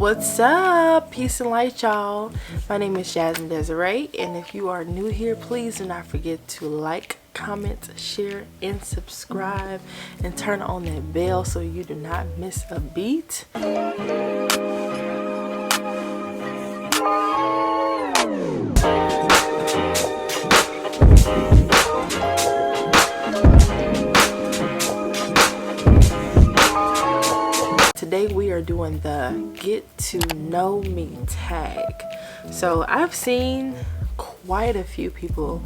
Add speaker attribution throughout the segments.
Speaker 1: What's up? Peace and light, y'all. My name is Jasmine Désiree, and if you are new here, please do not forget to like, comment, share, and subscribe, and turn on that bell so you do not miss a beat. Today we are doing the get to know me tag. So I've seen quite a few people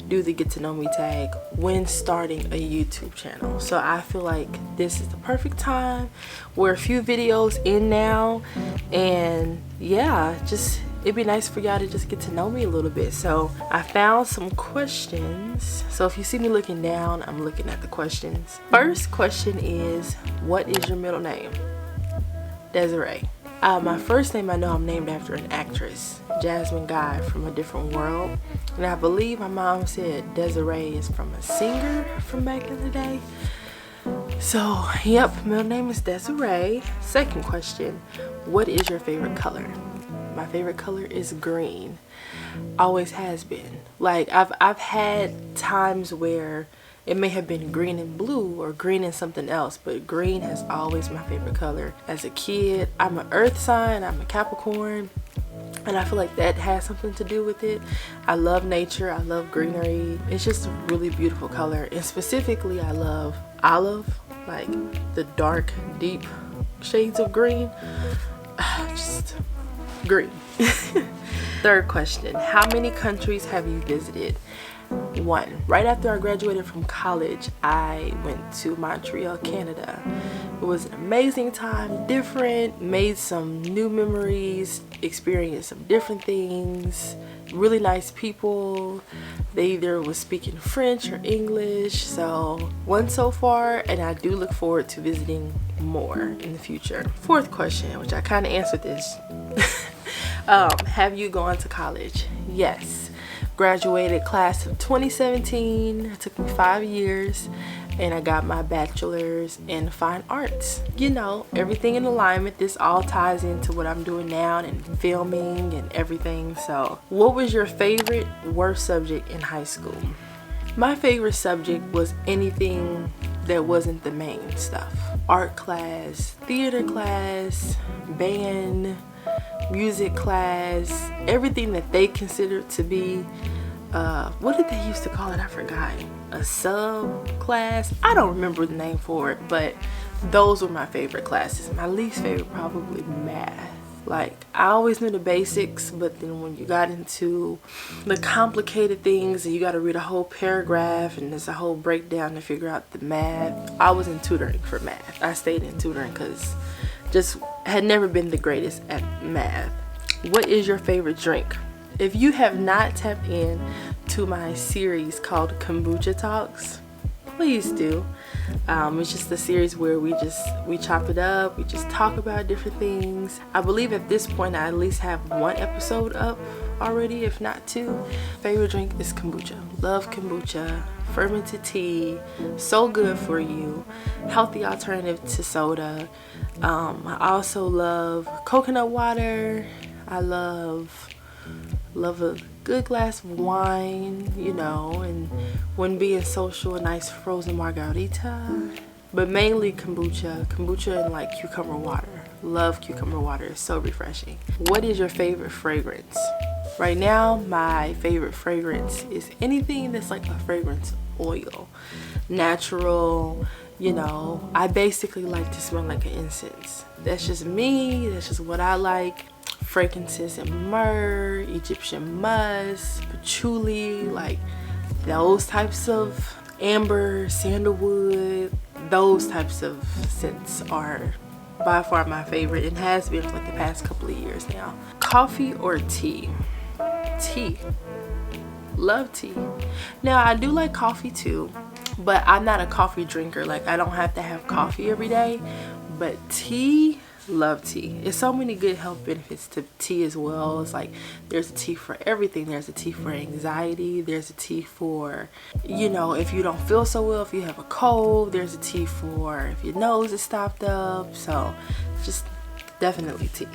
Speaker 1: do the get to know me tag when starting a YouTube channel. So I feel like this is the perfect time. We're a few videos in now, and yeah, just it'd be nice for y'all to just get to know me a little bit. So I found some questions. So if you see me looking down, I'm looking at the questions. First question is, what is your middle name? Desiree. My first name, I know I'm named after an actress, Jasmine Guy from A Different World, and I believe my mom said Desiree is from a singer from back in the day. So yep, middle name is Desiree. Second question, what is your favorite color? My favorite color is green. Always has been. Like I've had times where it may have been green and blue or green and something else, but green has always my favorite color. As a kid, I'm an earth sign, I'm a Capricorn, and I feel like that has something to do with it. I love nature, I love greenery. It's just a really beautiful color, and specifically I love olive, like the dark, deep shades of green. Just green. Third question, how many countries have you visited? 1. Right after I graduated from college, I went to Montreal, Canada. It was an amazing time, different, made some new memories, experienced some different things, really nice people. They either was speaking French or English, so one so far, and I do look forward to visiting more in the future. Fourth question, which I kind of answered this. Have you gone to college? Yes. Graduated class of 2017. It took me 5 years, and I got my bachelor's in fine arts. You know, everything in alignment. This all ties into what I'm doing now and filming and everything. So what was your favorite worst subject in high school? My favorite subject was anything that wasn't the main stuff. Art class, theater class, band, music class, everything that they considered to be what did they used to call it? I forgot. A sub class. I don't remember the name for it, but those were my favorite classes. My least favorite probably math. Like, I always knew the basics, but then when you got into the complicated things and you got to read a whole paragraph and there's a whole breakdown to figure out the math, I was in tutoring for math. I stayed in tutoring because just had never been the greatest at math. What is your favorite drink? If you have not tapped in to my series called Kombucha Talks, please do. It's just a series where we chop it up, we just talk about different things. I believe at this point I at least have 1 episode up already, if not 2. Favorite drink is kombucha. Love kombucha. Fermented tea, so good for you. Healthy alternative to soda. I also love coconut water. I love a good glass of wine, you know, and when being social, a nice frozen margarita. But mainly kombucha and like cucumber water. Love cucumber water, it's so refreshing. What is your favorite fragrance? Right now, my favorite fragrance is anything that's like a fragrance oil. Natural, you know. I basically like to smell like an incense. That's just me, that's just what I like. Frankincense and myrrh, Egyptian musk, patchouli, like those types of amber, sandalwood, those types of scents are by far my favorite and has been for like the past couple of years now. Coffee or tea? Tea. Love tea. Now I do like coffee too, but I'm not a coffee drinker. Like, I don't have to have coffee every day, but tea, love tea. There's so many good health benefits to tea as well. It's like there's a tea for everything. There's a tea for anxiety. There's a tea for, you know, if you don't feel so well, if you have a cold. There's a tea for if your nose is stopped up. So just definitely tea.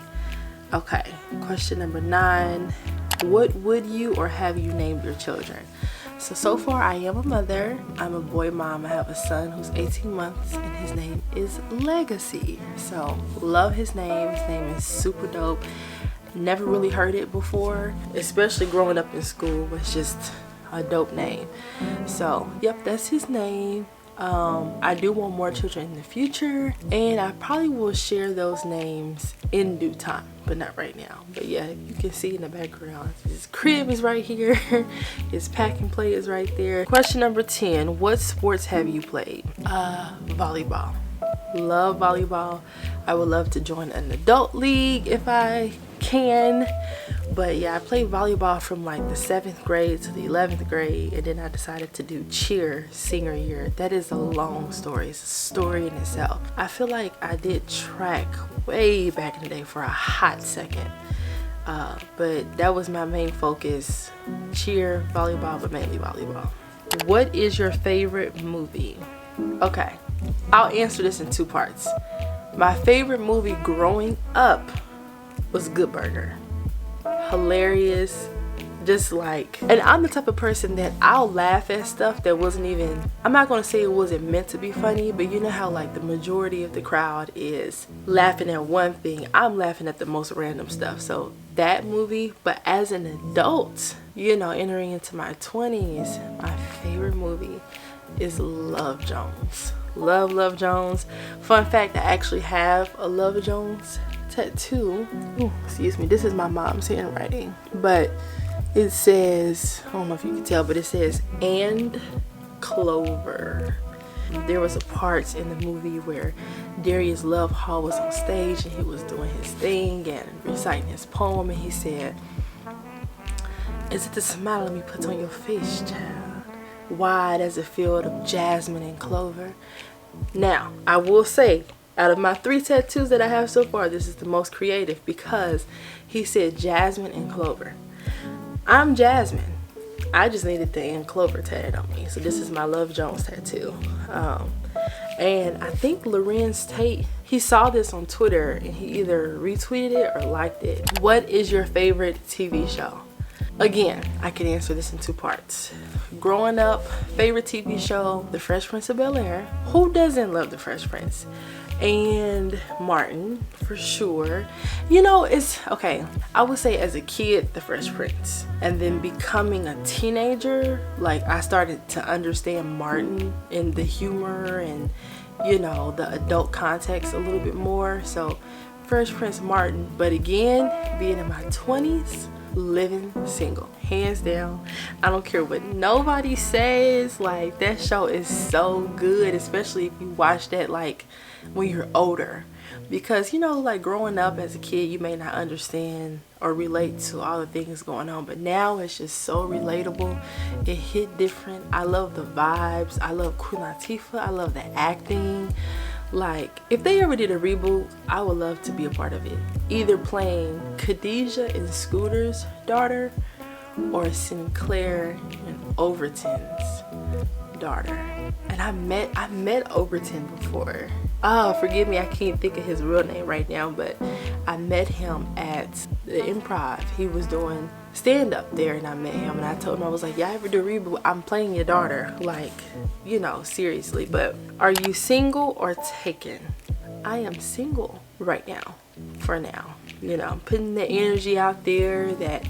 Speaker 1: Okay, question number 9. What would you or have you named your children? So far I am a mother. I'm a boy mom. I have a son who's 18 months and his name is Legacy. So love his name. His name is super dope. Never really heard it before, especially growing up in school. It's just a dope name. So yep, that's his name. I do want more children in the future, and I probably will share those names in due time, but not right now. But yeah, you can see in the background, his crib is right here. His pack and play is right there. Question number 10. What sports have you played? Volleyball. Love volleyball. I would love to join an adult league if I can. But yeah, I played volleyball from like the 7th grade to the 11th grade, and then I decided to do cheer senior year. That is a long story. It's a story in itself. I feel like I did track way back in the day for a hot second. But that was my main focus. Cheer, volleyball, but mainly volleyball. What is your favorite movie? Okay, I'll answer this in 2 parts. My favorite movie growing up was Good Burger. Hilarious, just like, and I'm the type of person that I'll laugh at stuff that wasn't even, I'm not gonna say it wasn't meant to be funny, but you know how like the majority of the crowd is laughing at one thing, I'm laughing at the most random stuff. So that movie. But as an adult, you know, entering into my 20s, my favorite movie is Love Jones. Love Jones. Fun fact, I actually have a Love Jones tattoo. Ooh, excuse me, this is my mom's handwriting, but it says, I don't know if you can tell, but it says "and Clover." There was a part in the movie where Darius Love Hall was on stage and he was doing his thing and reciting his poem, and he said, "Is it the smile let me put on your face, child? Wide as a field of jasmine and clover." Now, I will say, out of my 3 tattoos that I have so far, this is the most creative because he said jasmine and clover. I'm Jasmine. I just needed the and clover tatted on me. So this is my Love Jones tattoo. And I think Lorenz Tate, he saw this on Twitter and he either retweeted it or liked it. What is your favorite TV show? Again, I can answer this in 2 parts. Growing up, favorite TV show, The Fresh Prince of Bel-Air. Who doesn't love The Fresh Prince? And Martin, for sure. You know, it's okay, I would say as a kid, The Fresh Prince, and then becoming a teenager, like I started to understand Martin and the humor and, you know, the adult context a little bit more. So Fresh Prince, Martin. But again, being in my 20s, living single, hands down. I don't care what nobody says, like that show is so good, especially if you watch that like when you're older, because you know, like growing up as a kid, you may not understand or relate to all the things going on, but now it's just so relatable. It hit different. I love the vibes. I love Queen Latifah. I love the acting. Like, if they ever did a reboot, I would love to be a part of it. Either playing Khadijah and Scooter's daughter or Sinclair and Overton's daughter. And I met Overton before. Oh, forgive me, I can't think of his real name right now, but I met him at the Improv. He was doing stand-up there and I met him and I told him, I was like, y'all ever do a reboot? I'm playing your daughter, like, you know, seriously. But are you single or taken? I am single right now, for now. You know, I'm putting the energy out there that,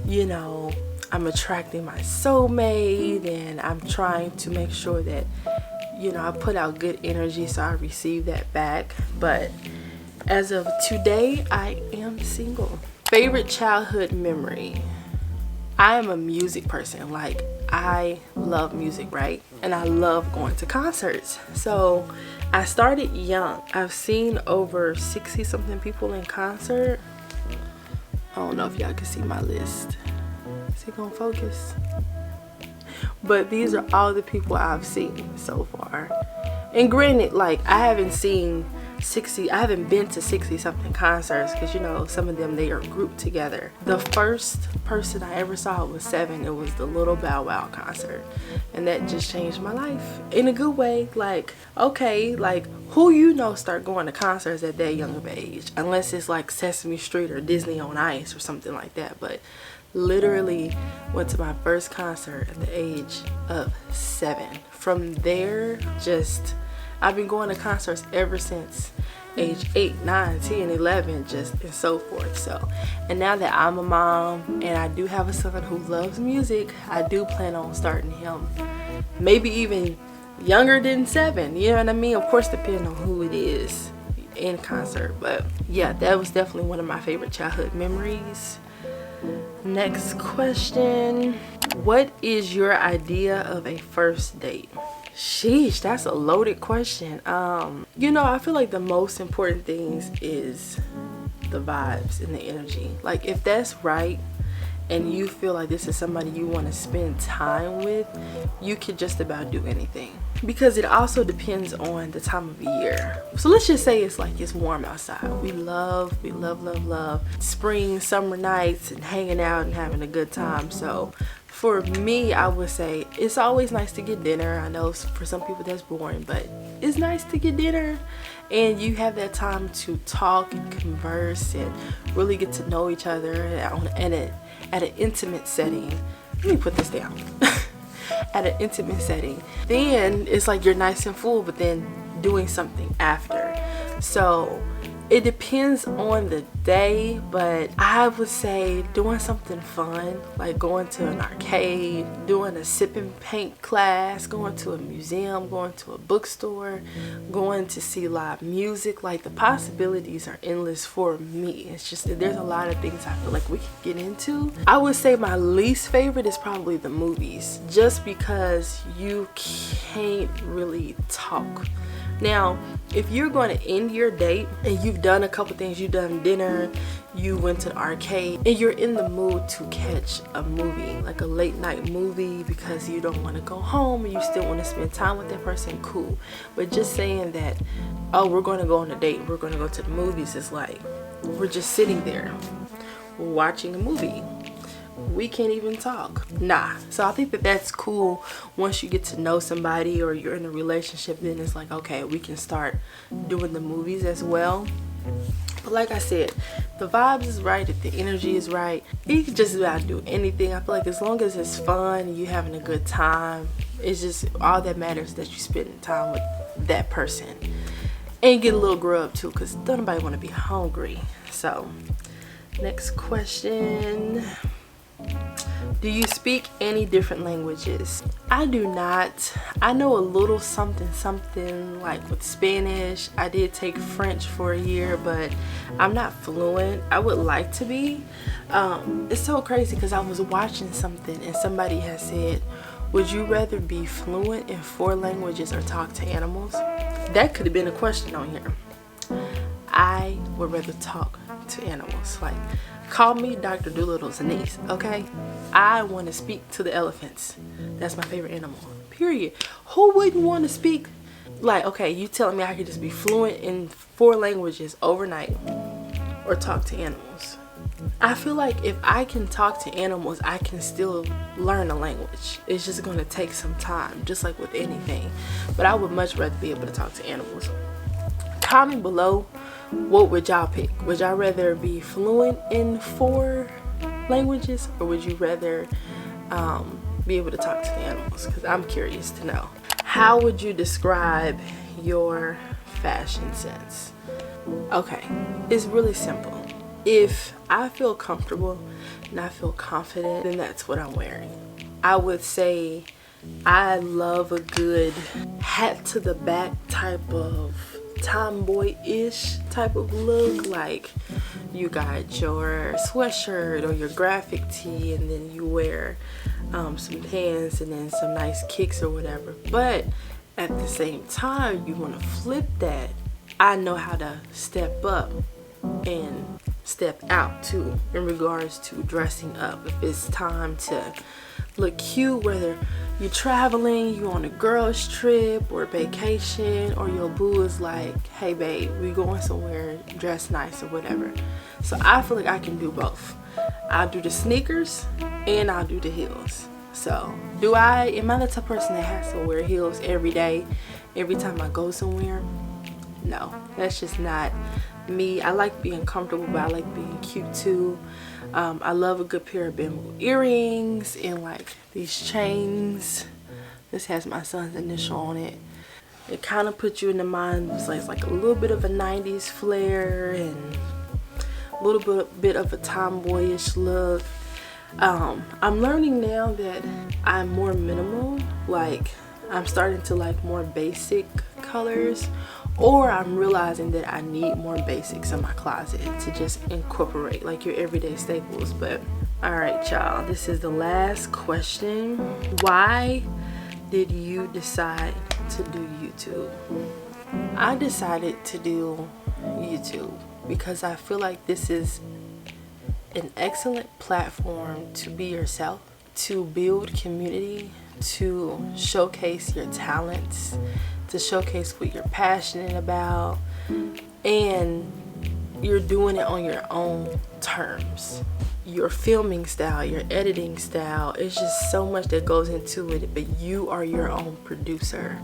Speaker 1: you know, I'm attracting my soulmate, and I'm trying to make sure that, you know, I put out good energy so I receive that back. But as of today, I am single. Favorite childhood memory? I am a music person. Like, I love music, right? And I love going to concerts. So I started young. I've seen over 60 something people in concert. I don't know if y'all can see my list. Is it gonna focus? But these are all the people I've seen so far. And granted, like, I haven't seen 60, I haven't been to 60 something concerts because, you know, some of them, they are grouped together. The first person I ever saw was 7. It was the Little Bow Wow concert, and that just changed my life in a good way. Like, okay, like, who you know start going to concerts at that young of age, unless it's like Sesame Street or Disney on Ice or something like that. But literally went to my first concert at the age of 7. From there, just I've been going to concerts ever since age 8, 9, 10, 11, just and so forth. So, and now that I'm a mom and I do have a son who loves music, I do plan on starting him maybe even younger than 7, you know what I mean? Of course, depending on who it is in concert. But yeah, that was definitely one of my favorite childhood memories. Next question. What is your idea of a first date? Sheesh, that's a loaded question. You know, I feel like the most important things is the vibes and the energy. Like, if that's right and you feel like this is somebody you want to spend time with, you could just about do anything, because it also depends on the time of year. So let's just say it's like it's warm outside. We love spring, summer nights and hanging out and having a good time. So for me, I would say it's always nice to get dinner. I know for some people that's boring, but it's nice to get dinner and you have that time to talk and converse and really get to know each other at an intimate setting. Let me put this down. At an intimate setting. Then it's like you're nice and full, but then doing something after. So it depends on the day, but I would say doing something fun, like going to an arcade, doing a sip and paint class, going to a museum, going to a bookstore, going to see live music. Like, the possibilities are endless for me. It's just that there's a lot of things I feel like we can get into. I would say my least favorite is probably the movies, just because you can't really talk. Now, if you're going to end your date and you've done a couple things, you've done dinner, you went to the arcade, and you're in the mood to catch a movie, like a late night movie, because you don't want to go home and you still want to spend time with that person, cool. But just saying that, oh, we're going to go on a date, we're going to go to the movies, is like, we're just sitting there, we're watching a movie. We can't even talk. Nah. So I think that that's cool. Once you get to know somebody or you're in a relationship, then it's like, okay, we can start doing the movies as well. But like I said, the vibes is right, if the energy is right, you can just about do anything. I feel like as long as it's fun and you having a good time, it's just all that matters, that you spend time with that person. And get a little grub too, because don't nobody want to be hungry. So next question. Do you speak any different languages? I do not. I know a little something like with Spanish. I did take French for a year, but I'm not fluent. I would like to be. It's so crazy because I was watching something and somebody had said, would you rather be fluent in 4 languages or talk to animals? That could have been a question on here. I would rather talk to animals. Like, call me Dr. Doolittle's niece, okay? I want to speak to the elephants. That's my favorite animal, period. Who wouldn't want to speak? Like, okay, you telling me I could just be fluent in 4 languages overnight or talk to animals? I feel like if I can talk to animals, I can still learn a language. It's just going to take some time, just like with anything. But I would much rather be able to talk to animals. Comment below, what would y'all pick? Would y'all rather be fluent in 4 languages, or would you rather be able to talk to the animals? Because I'm curious to know. How would you describe your fashion sense? Okay, it's really simple. If I feel comfortable and I feel confident, then that's what I'm wearing. I would say I love a good hat to the back type of tomboy-ish type of look. Like, you got your sweatshirt or your graphic tee, and then you wear some pants and then some nice kicks or whatever. But at the same time, you want to flip that. I know how to step up and step out too in regards to dressing up. If it's time to look cute, whether you're traveling, you on a girls trip or vacation, or your boo is like, hey babe, we going somewhere, dress nice or whatever. So I feel like I can do both. I'll do the sneakers and I'll do the heels. So am I the type of person that has to wear heels every day, every time I go somewhere? No, that's just not me. I like being comfortable, but I like being cute too. I love a good pair of bamboo earrings and like these chains. This has my son's initial on it. It kind of puts you in the mind. It's like a little bit of a 90s flair and a little bit of a tomboyish look. I'm learning now that I'm more minimal. Like, I'm starting to like more basic colors, or I'm realizing that I need more basics in my closet to just incorporate like your everyday staples. But all right, y'all, this is the last question. Why did you decide to do YouTube? I decided to do YouTube because I feel like this is an excellent platform to be yourself, to build community, to showcase your talents, to showcase what you're passionate about, and you're doing it on your own terms. Your filming style, your editing style, it's just so much that goes into it, but you are your own producer.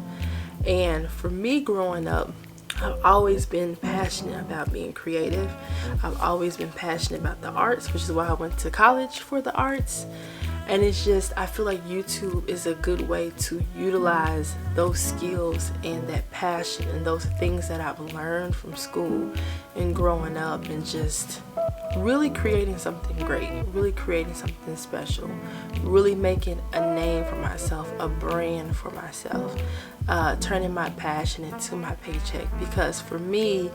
Speaker 1: And for me growing up, I've always been passionate about being creative. I've always been passionate about the arts, which is why I went to college for the arts. And it's just, I feel like YouTube is a good way to utilize those skills and that passion and those things that I've learned from school and growing up, and just really creating something great, really creating something special, really making a name for myself, a brand for myself, turning my passion into my paycheck. Because for me,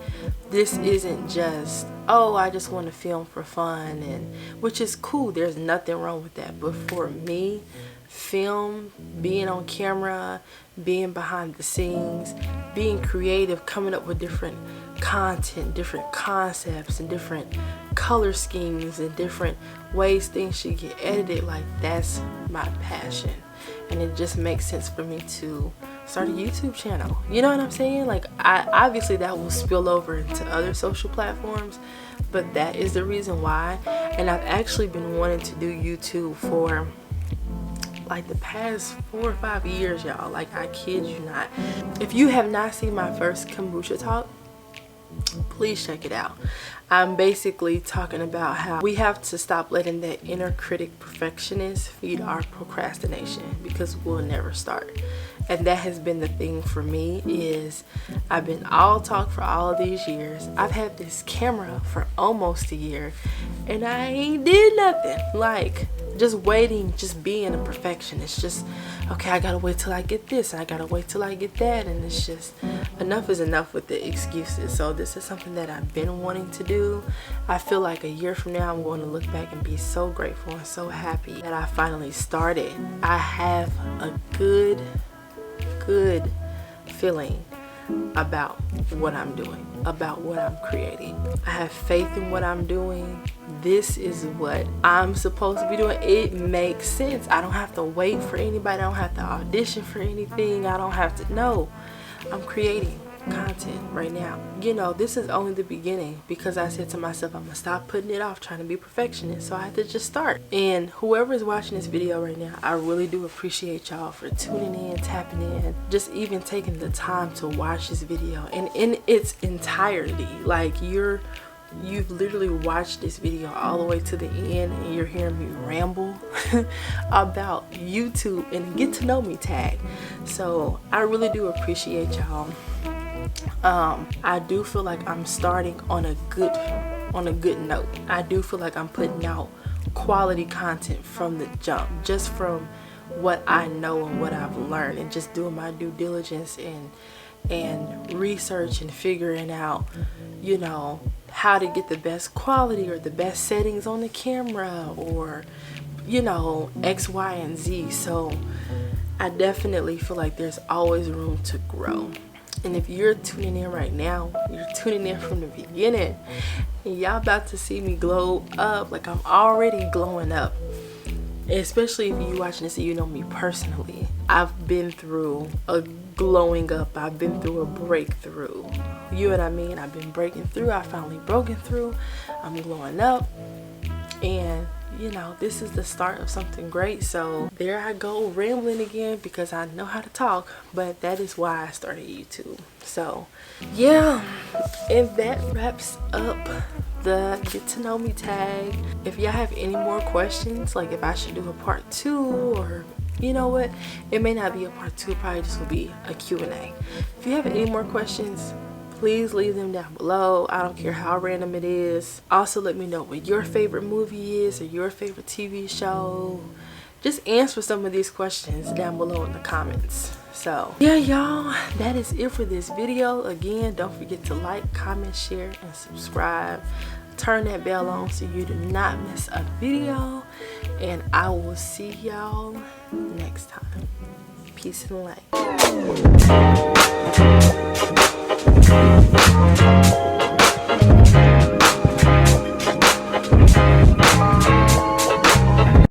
Speaker 1: this isn't just, oh, I just want to film for fun, and which is cool, there's nothing wrong with that. But for me, film, being on camera, being behind the scenes, being creative, coming up with different content, different concepts, and different color schemes, and different ways things should get edited, like that's my passion. And it just makes sense for me to start a YouTube channel. You know what I'm saying? Like, obviously that will spill over into other social platforms, but that is the reason why. And I've actually been wanting to do YouTube for like the past 4 or 5 years, y'all. Like, I kid you not. If you have not seen my first kombucha talk, please check it out. I'm basically talking about how we have to stop letting that inner critic perfectionist feed our procrastination, because we'll never start. And that has been the thing for me, is I've been all talk for all of these years. I've had this camera for almost a year and I ain't did nothing. Like, just waiting, just being a perfectionist. Just, okay, I gotta wait till I get this, I gotta wait till I get that, and it's just, enough is enough with the excuses. So this is something that I've been wanting to do. I feel like a year from now I'm going to look back and be so grateful and so happy that I finally started. I have a good feeling about what I'm doing, about what I'm creating. I have faith in what I'm doing. This is what I'm supposed to be doing. It makes sense. I don't have to wait for anybody. I don't have to audition for anything. I don't have to, no. I'm creating content right now. You know, this is only the beginning, because I said to myself, I'm gonna stop putting it off trying to be perfectionist. So I had to just start. And whoever is watching this video right now, I really do appreciate y'all for tuning in, tapping in, just even taking the time to watch this video and in its entirety. Like, you've literally watched this video all the way to the end, and you're hearing me ramble about YouTube and get to know me tag. So I really do appreciate y'all. I do feel like I'm starting on a good note. I do feel like I'm putting out quality content from the jump, just from what I know and what I've learned, and just doing my due diligence and research and figuring out, you know, how to get the best quality or the best settings on the camera, or, you know, X, Y, and Z. So I definitely feel like there's always room to grow. And if you're tuning in right now, you're tuning in from the beginning, and y'all about to see me glow up. Like, I'm already glowing up. Especially if you watching this and you know me personally. I've been through a glowing up. I've been through a breakthrough. You know what I mean? I've been breaking through. I finally broken through. I'm glowing up. And you know, this is the start of something great. So there I go rambling again, because I know how to talk, but that is why I started YouTube. So yeah, and that wraps up the get to know me tag. If y'all have any more questions, like if I should do a part 2, or you know what, it may not be a part 2, it probably just will be a Q&A. If you have any more questions, please leave them down below. I don't care how random it is. Also, let me know what your favorite movie is, or your favorite TV show. Just answer some of these questions down below in the comments. So yeah, y'all, that is it for this video. Again, don't forget to like, comment, share, and subscribe. Turn that bell on so you do not miss a video. And I will see y'all next time. Peace and light.